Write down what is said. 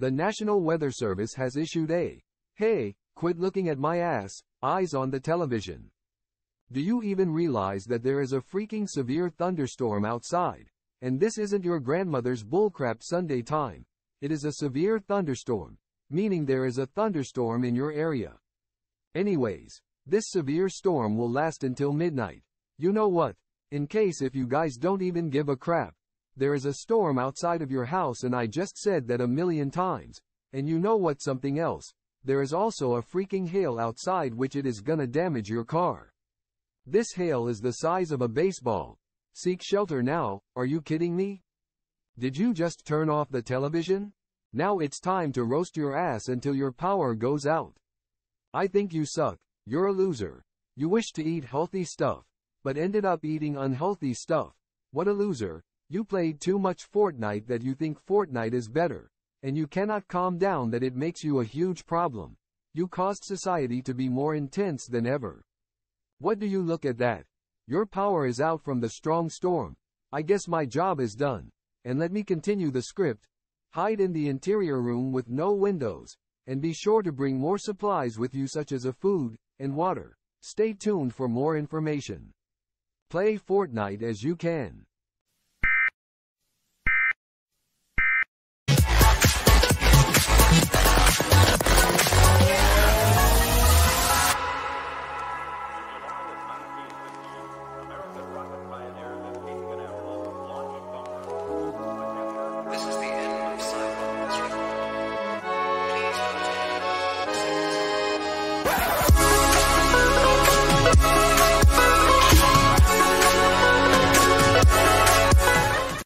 The National Weather Service has issued a "Hey, quit looking at my ass" eyes on the television. Do you even realize that there is a freaking severe thunderstorm outside? And this isn't your grandmother's bullcrap Sunday time. It is a severe thunderstorm, meaning there is a thunderstorm in your area. Anyways, this severe storm will last until midnight. You know what? In case if you guys don't even give a crap, there is a storm outside of your house, and I just said that a million times. And you know what, something else? There is also a freaking hail outside, which it is gonna damage your car. This hail is the size of a baseball. Seek shelter now. Are you kidding me? Did you just turn off the television? Now it's time to roast your ass until your power goes out. I think you suck. You're a loser. You wish to eat healthy stuff, but ended up eating unhealthy stuff. What a loser. You played too much Fortnite that you think Fortnite is better, and you cannot calm down that it makes you a huge problem. You caused society to be more intense than ever. What do you look at that? Your power is out from the strong storm. I guess my job is done. And let me continue the script. Hide in the interior room with no windows, and be sure to bring more supplies with you, such as a food and water. Stay tuned for more information. Play Fortnite as you can.